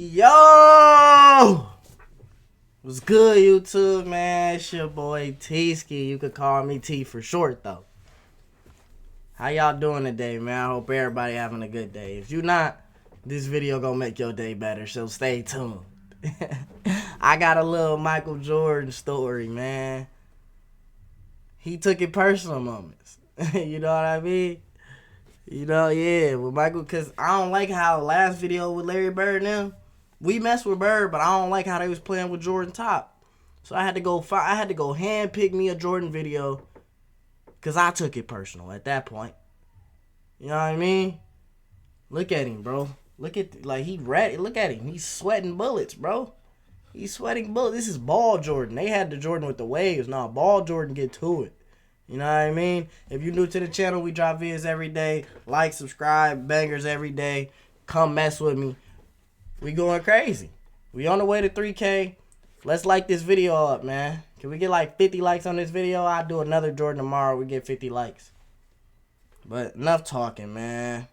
Yo! What's good, YouTube, man? It's your boy T-Ski. You could call me T for short, though. How y'all doing today, man? I hope everybody having a good day. If you not, this video gonna make your day better, so stay tuned. I got a little Michael Jordan story, man. He took it personal moments. You know what I mean? You know, yeah, with Michael, because I don't like how last video with Larry Bird and them, we messed with Bird, but I don't like how they was playing with Jordan top. So I had to go hand pick me a Jordan video because I took it personal at that point. You know what I mean? Look at him, bro. Look at, like, he ready. Look at him. He's sweating bullets, bro. He's sweating bullets. This is ball Jordan. They had the Jordan with the waves. Now, ball Jordan get to it. You know what I mean? If you're new to the channel, we drop videos every day. Like, subscribe, bangers every day. Come mess with me. We going crazy. We on the way to 3K. Let's like this video up, man. Can we get like 50 likes on this video? I'll do another Jordan tomorrow. We get 50 likes. But enough talking, man.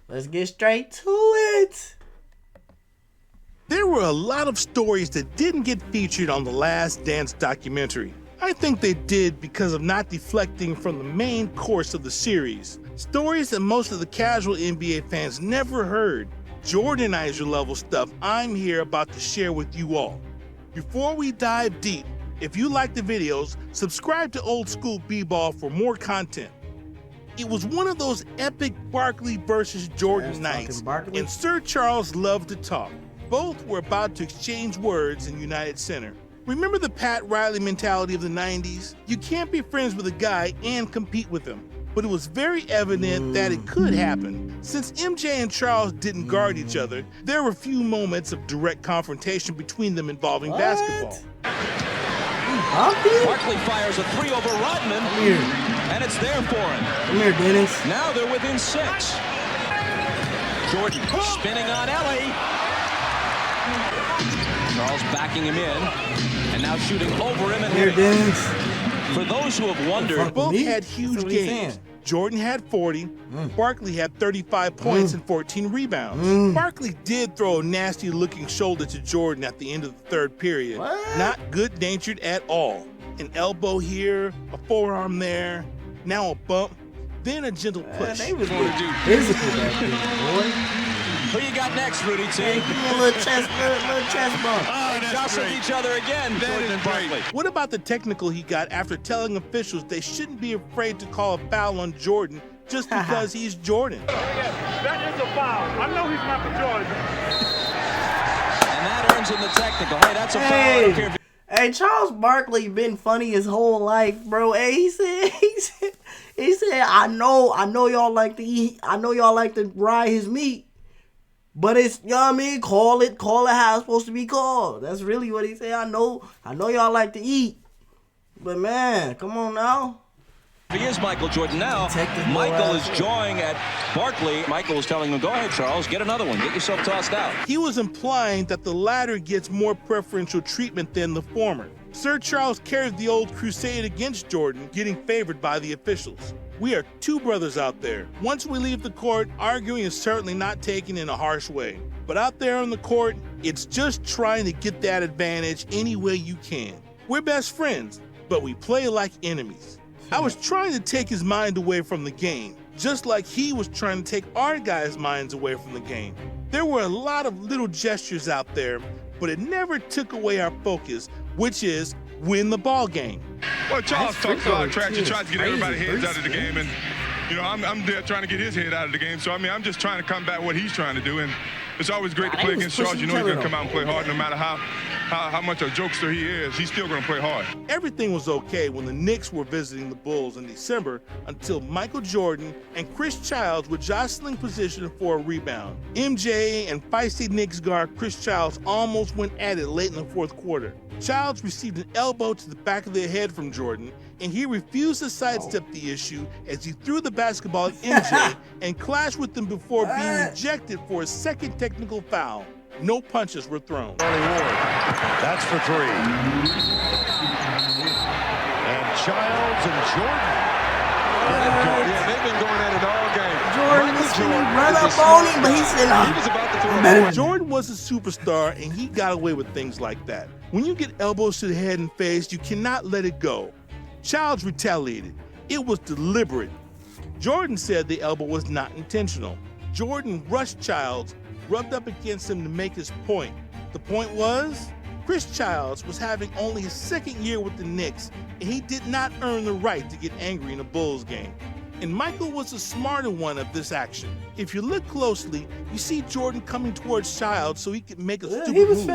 Let's get straight to it. There were a lot of stories that didn't get featured on The Last Dance documentary. I think they did because of not deflecting from the main course of the series. Stories that most of the casual NBA fans never heard. Jordanizer level stuff I'm here about to share with you all. Before we dive deep, if you like the videos, subscribe to Old School B-Ball for more content. It was one of those epic Barkley versus Jordan nights, and Sir Charles loved to talk. Both were about to exchange words in United Center. Remember the Pat Riley mentality of the 90s? You can't be friends with a guy and compete with him. But it was very evident that it could happen. Since MJ and Charles didn't guard each other, there were few moments of direct confrontation between them involving basketball. Barkley fires a three over Rodman, and it's there for him. Come here, Dennis. Now they're within 6. Jordan spinning on Ellie. Charles backing him in, and now shooting over him. And here, Dennis. For those who have wondered, both had huge games. Jordan had 40, Barkley had 35 points and 14 rebounds. Barkley did throw a nasty looking shoulder to Jordan at the end of the third period. Not good natured at all. An elbow here, a forearm there, now a bump, then a gentle push. They was going to do physical back then, boy. Who you got next, Rudy T? Hey, give me a little chest bump. Oh, they jostled each other again, Jordan and Barkley. What about the technical he got after telling officials they shouldn't be afraid to call a foul on Jordan just because he's Jordan? That is a foul. I know he's not the Jordan. And that earns him the technical. Hey, that's a foul. I don't care if Hey, Charles Barkley been funny his whole life, bro. Hey, he said, I know y'all like to eat, I know y'all like to ride his meat. But it's, you know what I mean? Call it how it's supposed to be called. That's really what he said. I know y'all like to eat. But man, come on now. He is Michael Jordan now. Michael is jawing at Barkley. Michael is telling him, go ahead, Charles, get another one. Get yourself tossed out. He was implying that the latter gets more preferential treatment than the former. Sir Charles carried the old crusade against Jordan, getting favored by the officials. We are two brothers out there. Once we leave the court, arguing is certainly not taken in a harsh way. But out there on the court, it's just trying to get that advantage any way you can. We're best friends, but we play like enemies. I was trying to take his mind away from the game, just like he was trying to take our guys' minds away from the game. There were a lot of little gestures out there, but it never took away our focus, which is win the ball game. Well, Charles talks a lot of trash. He tries to get everybody's heads out of the game, and you know, I'm there trying to get his head out of the game. So I mean, I'm just trying to combat what he's trying to do, and it's always great to play against Charles. You know he's gonna come out and play hard, no matter how much a jokester he is. He's still gonna play hard. Everything was okay when the Knicks were visiting the Bulls in December until Michael Jordan and Chris Childs were jostling position for a rebound. MJ and feisty Knicks guard Chris Childs almost went at it late in the fourth quarter. Childs received an elbow to the back of the head from Jordan, and he refused to sidestep the issue as he threw the basketball at MJ and clashed with him before being ejected for a second technical foul. No punches were thrown. That's for 3. And Childs and Jordan. Yeah, they've been going at it all game. Jordan was finna run up on him, but he said, He was about to throw it. Jordan was a superstar, and he got away with things like that. When you get elbows to the head and face, you cannot let it go. Childs retaliated. It was deliberate. Jordan said the elbow was not intentional. Jordan rushed Childs, rubbed up against him to make his point. The point was, Chris Childs was having only his second year with the Knicks, and he did not earn the right to get angry in a Bulls game. And Michael was the smarter one of this action. If you look closely, you see Jordan coming towards Childs so he could make a stupid move.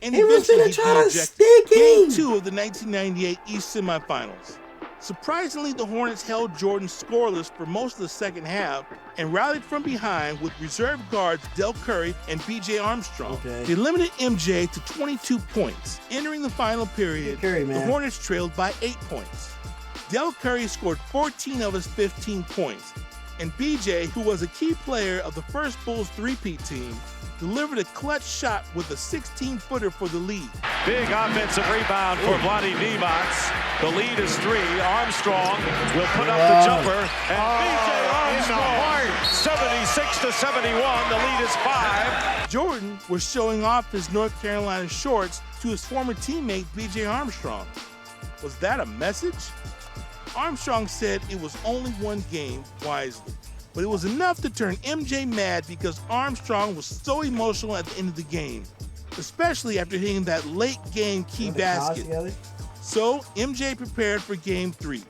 And he was eventually finna try to ejected. stick him. Game 2 of the 1998 East semifinals. Surprisingly, the Hornets held Jordan scoreless for most of the second half and rallied from behind with reserve guards Del Curry and B.J. Armstrong. They limited MJ to 22 points. Entering the final period, the Hornets trailed by 8 points. Del Curry scored 14 of his 15 points, and B.J., who was a key player of the first Bulls three-peat team, delivered a clutch shot with a 16-footer for the lead. Big offensive rebound for Vlade Divac. The lead is 3. Armstrong will put up the jumper, and B.J. Armstrong, 76-71. The lead is 5. Jordan was showing off his North Carolina shorts to his former teammate B.J. Armstrong. Was that a message? Armstrong said it was only one game, wisely. But it was enough to turn MJ mad because Armstrong was so emotional at the end of the game, especially after hitting that late game key basket. So MJ prepared for game 3.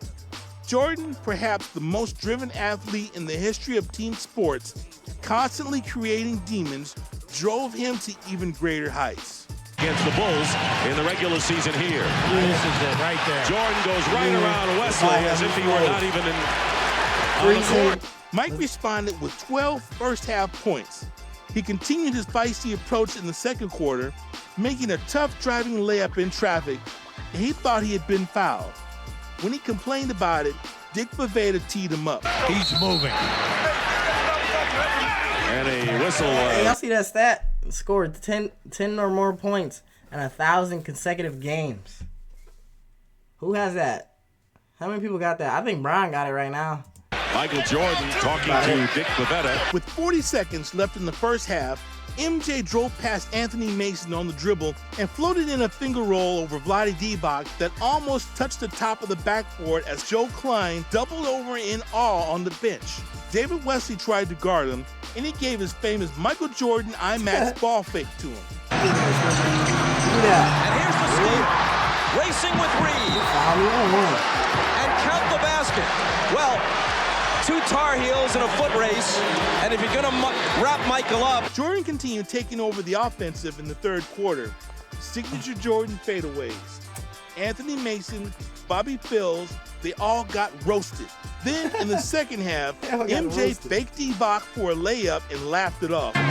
Jordan, perhaps the most driven athlete in the history of team sports, constantly creating demons, drove him to even greater heights. Against the Bulls in the regular season here. This is it right there. Jordan goes right around Wesley as if he were not even on the court. Mike responded with 12 first-half points. He continued his feisty approach in the second quarter, making a tough driving layup in traffic, and he thought he had been fouled. When he complained about it, Dick Baveda teed him up. He's moving. And a whistle. Hey, y'all see that stat? Scored 10 or more points in 1,000 consecutive games. Who has that? How many people got that? I think Brian got it right now. Michael Jordan talking to Dick Baveda. With 40 seconds left in the first half, MJ drove past Anthony Mason on the dribble and floated in a finger roll over Vlade Divac that almost touched the top of the backboard as Joe Klein doubled over in awe on the bench. David Wesley tried to guard him, and he gave his famous Michael Jordan IMAX ball fake to him. And here's the steal. Racing with Reed. And count the basket. Well, 2 Tar Heels in a foot race, and if you're going to wrap Michael up. Jordan continued taking over the offensive in the third quarter. Signature Jordan fadeaways. Anthony Mason, Bobby Phills, they all got roasted. Then in the second half, MJ faked Divac for a layup and laughed it off. Michael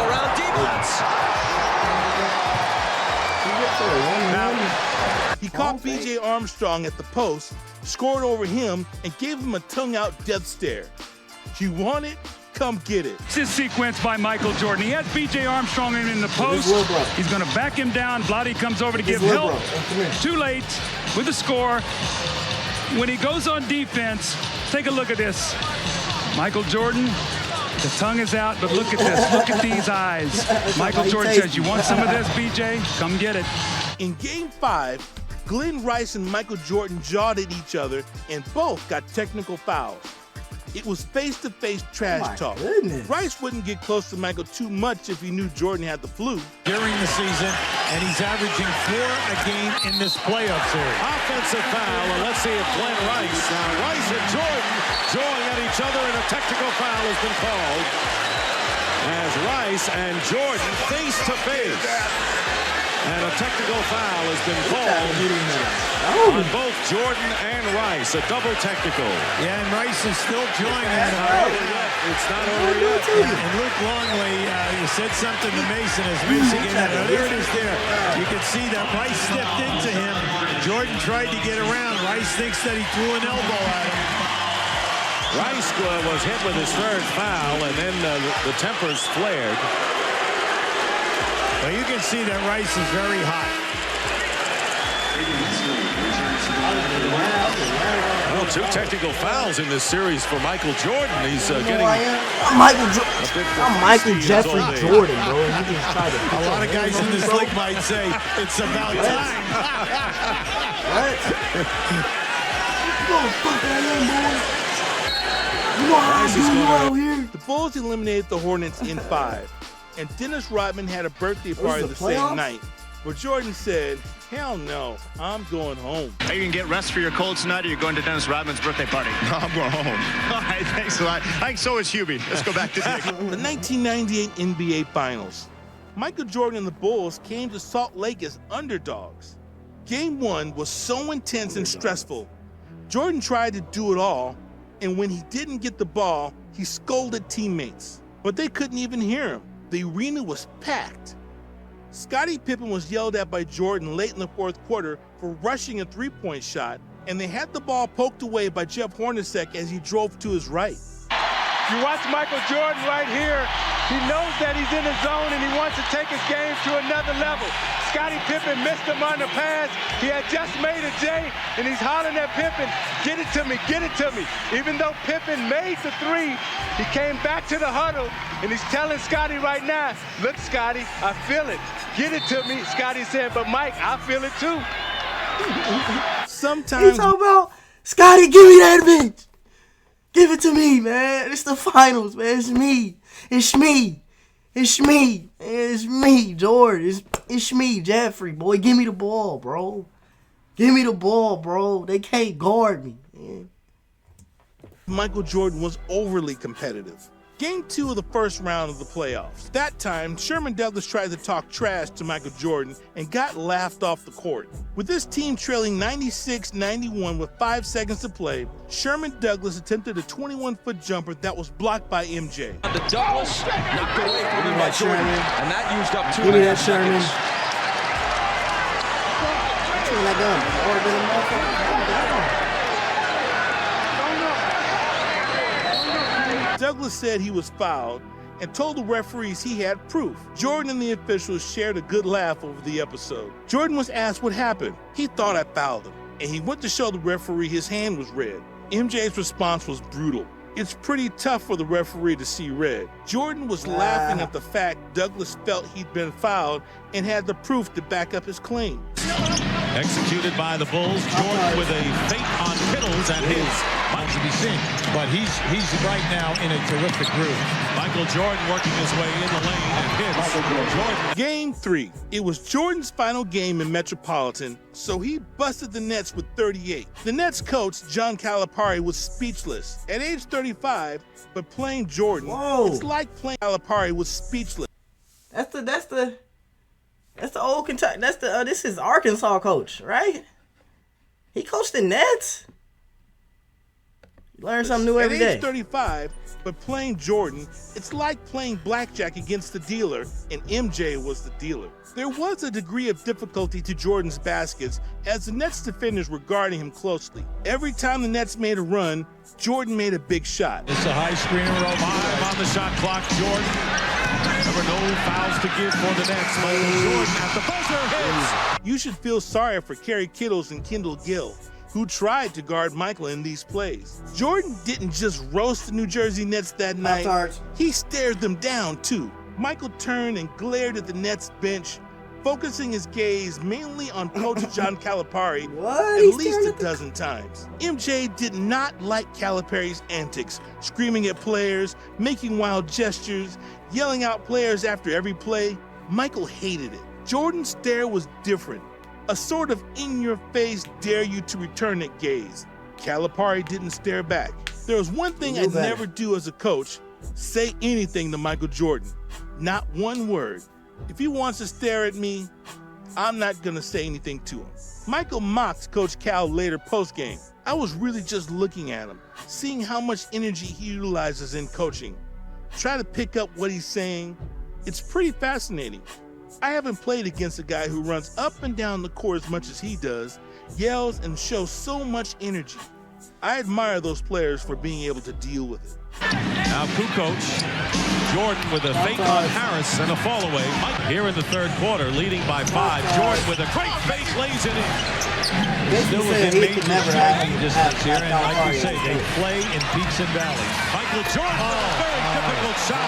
around Divac. He caught B.J. Armstrong at the post, scored over him, and gave him a tongue-out death stare. You want it? Come get it. This sequence by Michael Jordan. He has B.J. Armstrong in the post. He's going to back him down. Vlade comes over to give help. Too late with the score. When he goes on defense, take a look at this. Michael Jordan, the tongue is out, but look at this. Look at these eyes. Michael Jordan says, you want some of this, B.J.? Come get it. In Game 5, Glenn Rice and Michael Jordan jawed at each other, and both got technical fouls. It was face-to-face trash talk. Rice wouldn't get close to Michael too much if he knew Jordan had the flu. During the season, and he's averaging 4 a game in this playoff series. Offensive foul, and let's see if Glenn Rice. Now Rice and Jordan jawing at each other, and a technical foul has been called as Rice and Jordan face-to-face. And a technical foul has been called on both Jordan and Rice. A double technical. Yeah, and Rice is still joining. It's not over yet. And Luke Longley, you said something to Mason as Mason getting out. There it is there. You can see that Rice stepped into him. Jordan tried to get around. Rice thinks that he threw an elbow at him. Rice was hit with his third foul, and then the tempers flared. Well, you can see that Rice is very hot. Well, 2 technical fouls in this series for Michael Jordan. He's getting I'm Michael Jeffrey Jordan, bro. You just tried to. A lot of guys in this league might say it's about time. What? You know fuck I am, boy. You know how I do you out here. The Bulls eliminated the Hornets in 5, and Dennis Rodman had a birthday party the same night. But Jordan said, hell no, I'm going home. Are you going to get rest for your cold tonight, or are you going to Dennis Rodman's birthday party? No, I'm going home. All right, thanks a lot. I think so is Hubie. Let's go back to Dick. The 1998 NBA Finals. Michael Jordan and the Bulls came to Salt Lake as underdogs. Game 1 was so intense and stressful. Jordan tried to do it all, and when he didn't get the ball, he scolded teammates. But they couldn't even hear him. The arena was packed. Scottie Pippen was yelled at by Jordan late in the 4th quarter for rushing a 3-point shot, and they had the ball poked away by Jeff Hornacek as he drove to his right. You watch Michael Jordan right here. He knows that he's in the zone and he wants to take his game to another level. Scottie Pippen missed him on the pass. He had just made a J, and he's hollering at Pippen, get it to me, get it to me. Even though Pippen made the 3, he came back to the huddle, and he's telling Scottie right now, look, Scottie, I feel it. Get it to me. Scottie said, but Mike, I feel it too. Sometimes He's talking about, Scottie, give me that bitch. Give it to me, man. It's the finals, man. It's me. It's me. It's me. It's me, George. It's me, Jeffrey, boy. Give me the ball, bro. Give me the ball, bro. They can't guard me, man. Michael Jordan was overly competitive. Game 2 of the first round of the playoffs. That time, Sherman Douglas tried to talk trash to Michael Jordan and got laughed off the court. With this team trailing 96-91 with 5 seconds to play, Sherman Douglas attempted a 21-foot jumper that was blocked by MJ. The Douglas knocked away from him by Jordan, and that used up 2 Give me that, seconds. Douglas said he was fouled and told the referees he had proof. Jordan and the officials shared a good laugh over the episode. Jordan was asked what happened. He thought I fouled him, and he went to show the referee his hand was red. MJ's response was brutal. It's pretty tough for the referee to see red. Jordan was laughing at the fact Douglas felt he'd been fouled and had the proof to back up his claim. executed by the Bulls. Jordan with a feint on Kittles and his. To be seen, but he's right now in a terrific groove. Michael Jordan working his way in the lane and hits Jordan. Game 3. It was Jordan's final game in Metropolitan, so he busted the Nets with 38. The Nets coach, John Calipari, was speechless. At age 35, but playing Jordan, it's like playing Calipari was speechless. That's the old Kentucky. This is Arkansas coach, right? He coached the Nets. Learn something new every day. At age 35, but playing Jordan, it's like playing blackjack against the dealer, and MJ was the dealer. There was a degree of difficulty to Jordan's baskets as the Nets defenders were guarding him closely. Every time the Nets made a run, Jordan made a big shot. It's a high screen roll. 5 on the shot clock. Jordan. There were no fouls to give for the Nets. Michael Jordan at the buzzer hits. You should feel sorry for Kerry Kittles and Kendall Gill, who tried to guard Michael in these plays. Jordan didn't just roast the New Jersey Nets that night, he stared them down too. Michael turned and glared at the Nets bench, focusing his gaze mainly on Coach John Calipari at least a dozen times. MJ did not like Calipari's antics, screaming at players, making wild gestures, yelling out players after every play. Michael hated it. Jordan's stare was different. A sort of in-your-face dare you to return that gaze. Calipari didn't stare back. There was one thing I'd never do as a coach, say anything to Michael Jordan. Not one word. If he wants to stare at me, I'm not gonna say anything to him. Michael mocked Coach Cal later post-game. I was really just looking at him, seeing how much energy he utilizes in coaching. Try to pick up what he's saying. It's pretty fascinating. I haven't played against a guy who runs up and down the court as much as he does, yells and shows so much energy. I admire those players for being able to deal with it. Now Kukoc Jordan with a fake on Harris and a fall away. Mike here in the third quarter, leading by 5. Jordan with a great fake, lays it in. Still within major striking distance here, and like you say, they play in peaks and valleys. Michael Jordan with a very difficult shot,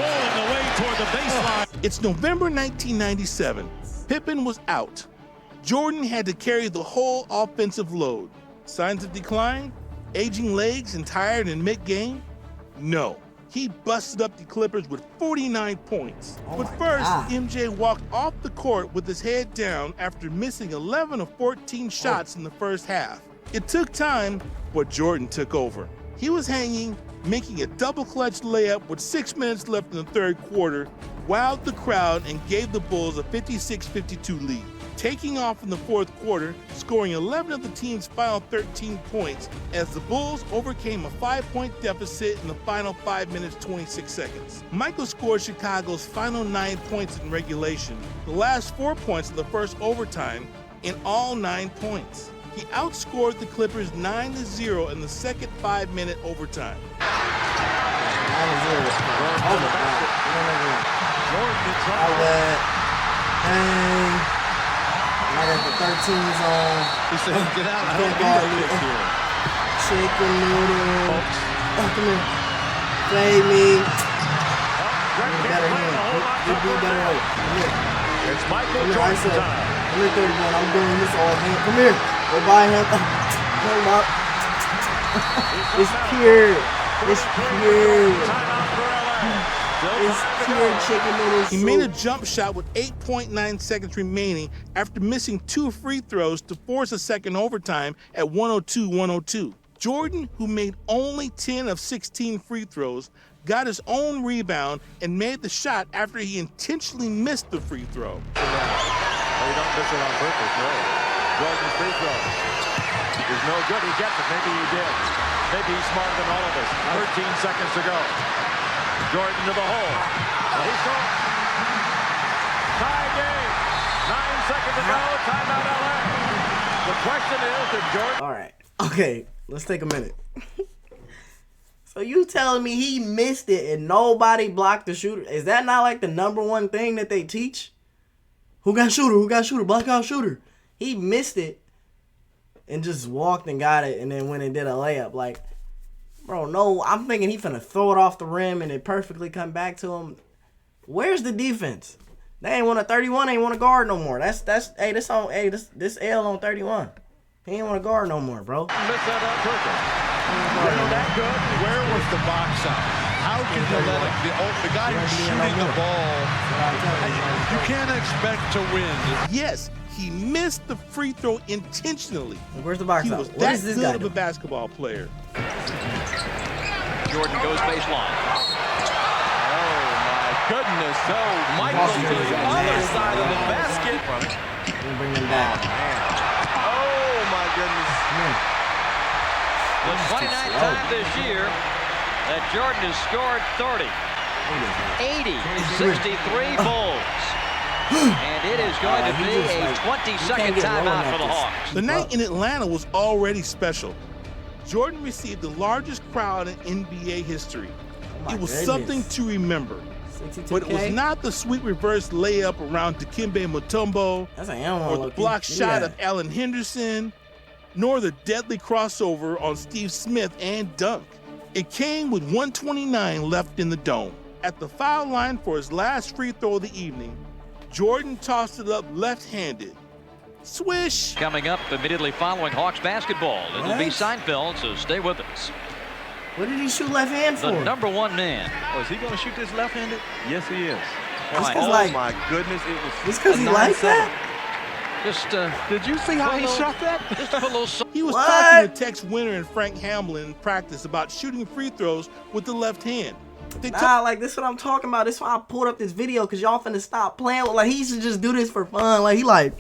falling away toward the baseline. It's November 1997. Pippen was out. Jordan had to carry the whole offensive load. Signs of decline? Aging legs and tired in mid-game? No. He busted up the Clippers with 49 points. But first, MJ walked off the court with his head down after missing 11 of 14 shots in the first half. It took time, but Jordan took over. He was hanging, making a double-clutch layup with 6 minutes left in the third quarter, wowed the crowd and gave the Bulls a 56-52 lead. Taking off in the fourth quarter, scoring 11 of the team's final 13 points as the Bulls overcame a 5-point deficit in the final 5 minutes 26 seconds. Michael scored Chicago's final 9 points in regulation, the last 4 points of the first overtime, and all 9 points. He outscored the Clippers 9-0 in the second 5-minute overtime. 9-0. I got the 13s on. He said, get out. I don't need need here. Chicken noodle. Come here. Play me. Do better here. You do better here. Come here. It's Michael Jordan time. Come here, 31. I'm doing this all hand. Come here. Go by him. Hold up. It's pure. It's pure. It's pure chicken noodle soup. He made a jump shot with 8.9 seconds remaining after missing 2 free throws to force a second overtime at 102-102. Jordan, who made only 10 of 16 free throws, got his own rebound and made the shot after he intentionally missed the free throw. You don't miss it on purpose, no. Jordan's free throw is no good. He gets it. Maybe he did. Maybe he's smarter than all of us. 13 seconds to go. Jordan to the hole. He's going. Tie game. 9 seconds to go. Timeout LA. The question is, did Jordan... All right. Okay. Let's take a minute. So you telling me he missed it and nobody blocked the shooter? Is that not like the #1 thing that they teach? Who got shooter? Who got shooter? Block out shooter. He missed it and just walked and got it and then went and did a layup. Like, bro, no, I'm thinking he finna throw it off the rim and it perfectly come back to him. Where's the defense? They ain't want a 31, ain't want to guard no more. That's this L on 31. He ain't want to guard no more, bro. Missed that on purpose. That good. Where was the box out? How can you let the guy who's shooting the ball? You can't expect to win. Yes, he missed the free throw intentionally. Where's the box out? He was that good of a basketball player. Jordan goes baseline. Oh, my goodness. So, Michael to the other side of the basket. Bring him back. Oh, my goodness. The 29th time this year that Jordan has scored 30. 80-63 Bulls. And it is going to be a 20-second timeout for the Hawks. The night in Atlanta was already special. Jordan received the largest crowd in NBA history. It was something to remember. But it was not the sweet reverse layup around Dikembe Mutombo, or the block shot of Allen Henderson, nor the deadly crossover on Steve Smith and dunk. It came with 1:29 left in the dome. At the foul line for his last free throw of the evening, Jordan tossed it up left-handed. Swish! Coming up immediately following Hawks basketball. It'll be Seinfeld, so stay with us. What did he shoot left hand for? The #1 man. Oh, is he going to shoot this left-handed? Yes, he is. Oh, my goodness. It was just because he likes that? Just, did you see how he shot that? Just a little... He was talking to Tex Winter and Frank Hamlin in practice about shooting free throws with the left hand. Like, this is what I'm talking about. This is why I pulled up this video, because y'all finna stop playing with, like, he used to just do this for fun. Like, he like,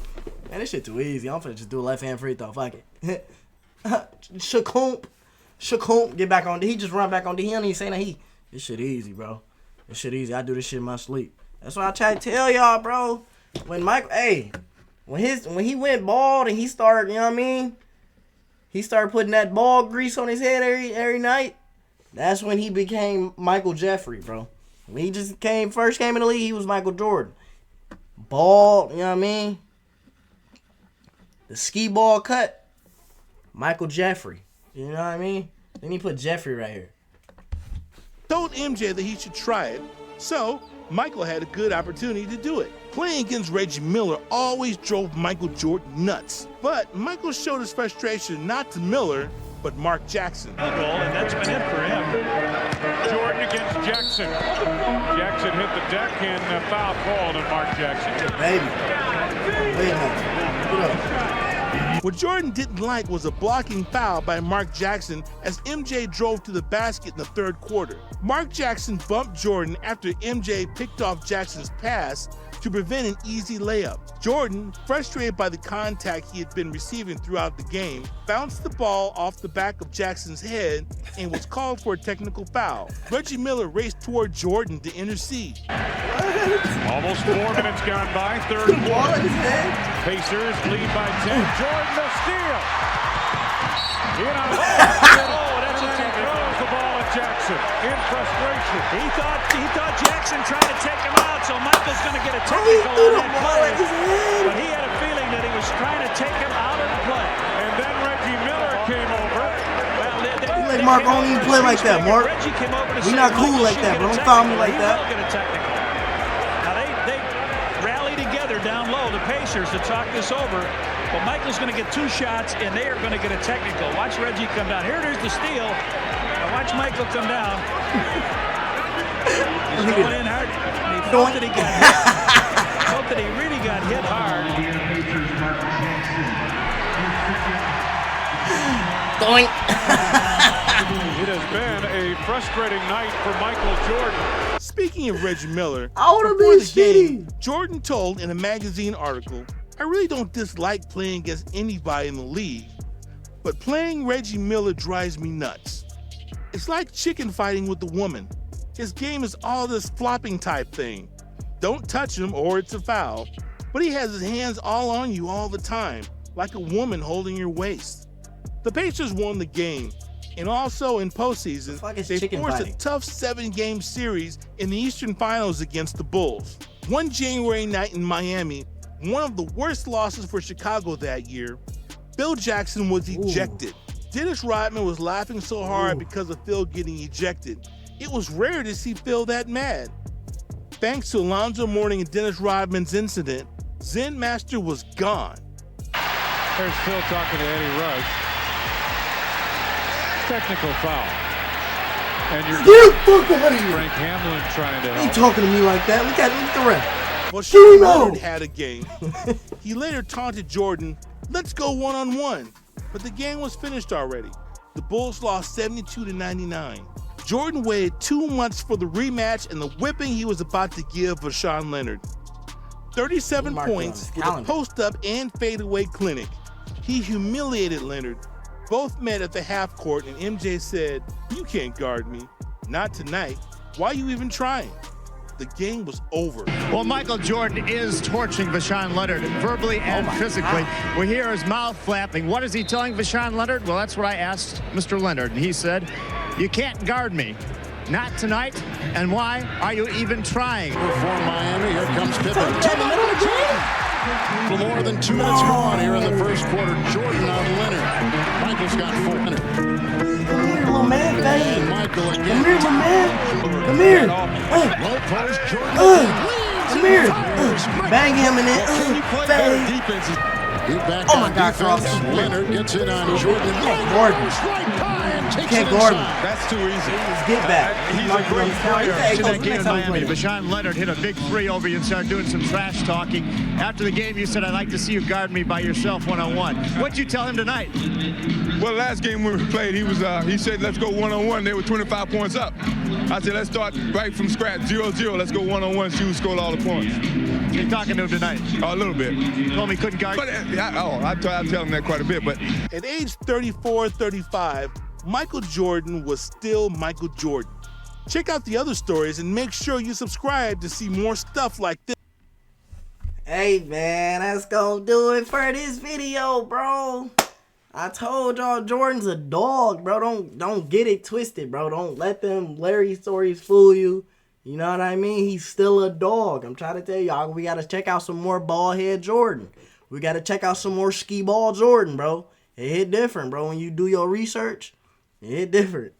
man, this shit too easy. I'm finna just do a left hand free throw. Fuck it. Shakoomp, get back on. He just run back on. He don't even say that. This shit easy, bro. This shit easy. I do this shit in my sleep. That's what I try to tell y'all, bro. When when he went bald and he started, you know what I mean? He started putting that ball grease on his head every night. That's when he became Michael Jeffrey, bro. When he just first came in the league, he was Michael Jordan. Ball, you know what I mean? The ski ball cut, Michael Jeffrey. You know what I mean? Then he put Jeffrey right here. Told MJ that he should try it, so Michael had a good opportunity to do it. Playing against Reggie Miller always drove Michael Jordan nuts, but Michael showed his frustration not to Miller, but Mark Jackson. Goal, and that's been it for him. Jordan against Jackson. Jackson hit the deck and foul called on Mark Jackson. Baby. Wait a minute. Get up. What Jordan didn't like was a blocking foul by Mark Jackson as MJ drove to the basket in the third quarter. Mark Jackson bumped Jordan after MJ picked off Jackson's pass to prevent an easy layup. Jordan, frustrated by the contact he had been receiving throughout the game, bounced the ball off the back of Jackson's head and was called for a technical foul. Reggie Miller raced toward Jordan to intercede. Almost 4 minutes gone by, third quarter. Pacers lead by 10. Jordan the steal. That's a technical. Throws the ball at Jackson in frustration. He thought Jackson tried to take him out, so Michael's going to get a technical on that play. But he had a feeling that he was trying to take him out of the play. And then Reggie Miller came over. You let Mark don't even play like that, Mark. We not cool like that, bro. Don't foul me like that. Now they rally together down low, the Pacers, to talk this over. But Michael's going to get 2 shots, and they are going to get a technical. Watch Reggie come down. Here it is, the steal. Now watch Michael come down. He's going in hard. He felt that he got hit. Felt that he really got hit hard. Doink. It has been a frustrating night for Michael Jordan. Speaking of Reggie Miller, I would have before been the game, shitty. Jordan told in a magazine article, "I really don't dislike playing against anybody in the league, but playing Reggie Miller drives me nuts. It's like chicken fighting with a woman. His game is all this flopping type thing. Don't touch him or it's a foul, but he has his hands all on you all the time, like a woman holding your waist." The Pacers won the game, and also in postseason, they forced a tough 7-game series in the Eastern Finals against the Bulls. One January night in Miami, one of the worst losses for Chicago that year, Phil Jackson was ejected. Dennis Rodman was laughing so hard because of Phil getting ejected. It was rare to see Phil that mad. Thanks to Alonzo Mourning and Dennis Rodman's incident, Zen Master was gone. There's Phil talking to Eddie Rush. Technical foul. And you're Frank Hamlin trying to help. He talking to me like that. Look at the ref. Well, Sherman Leonard had a game. He later taunted Jordan, "Let's go one-on-one." But the game was finished already. The Bulls lost 72-99. Jordan waited 2 months for the rematch and the whipping he was about to give Vashawn Leonard. 37 points with a post-up and fadeaway clinic. He humiliated Leonard. Both met at the half court, and MJ said, "You can't guard me. Not tonight. Why are you even trying?" The game was over. Well, Michael Jordan is torching Vashawn Leonard verbally and physically. We hear his mouth flapping. What is he telling Vashawn Leonard? Well, that's what I asked Mr. Leonard, and he said, "You can't guard me. Not tonight. And why are you even trying?" For Miami, here comes Pippen. For more than 2 minutes gone here in the first quarter, Jordan on Leonard. Michael's got 4. Come here, little man. And Michael again. Come here, little man. Come here. Low post, Jordan. Come here. Bang him and then bang. Oh my God, defense. Leonard gets in on Jordan. Can't guard him. That's too easy. Get back. He's a great player. In that game in Miami, Vashawn Leonard hit a big 3 over you and started doing some trash talking. After the game, you said, "I'd like to see you guard me by yourself one-on-one." What'd you tell him tonight? Well, last game when we played, he said, "Let's go one-on-one." They were 25 points up. I said, "Let's start right from scratch, 0-0. Let's go one-on-one, see who scored all the points." You're talking to him tonight? A little bit. You told me he couldn't guard. But I tell him that quite a bit. But at age 34-35, Michael Jordan was still Michael Jordan. Check out the other stories and make sure you subscribe to see more stuff like this. Hey man, that's gonna do it for this video, bro. I told y'all Jordan's a dog, bro. Don't get it twisted, bro. Don't let them Larry stories fool you. You know what I mean? He's still a dog. I'm trying to tell y'all, we got to check out some more ball head Jordan. We got to check out some more ski ball Jordan, bro. It hit different, bro. When you do your research, it hit different.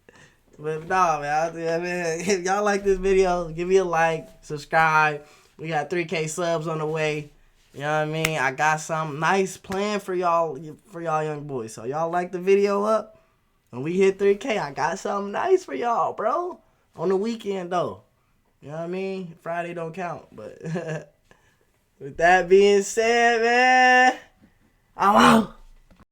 But nah, man, if y'all like this video, give me a like, subscribe. We got 3K subs on the way. You know what I mean? I got something nice planned for y'all young boys. So y'all like the video up? When we hit 3K, I got something nice for y'all, bro. On the weekend, though. You know what I mean? Friday don't count. But with that being said, man, I'm out.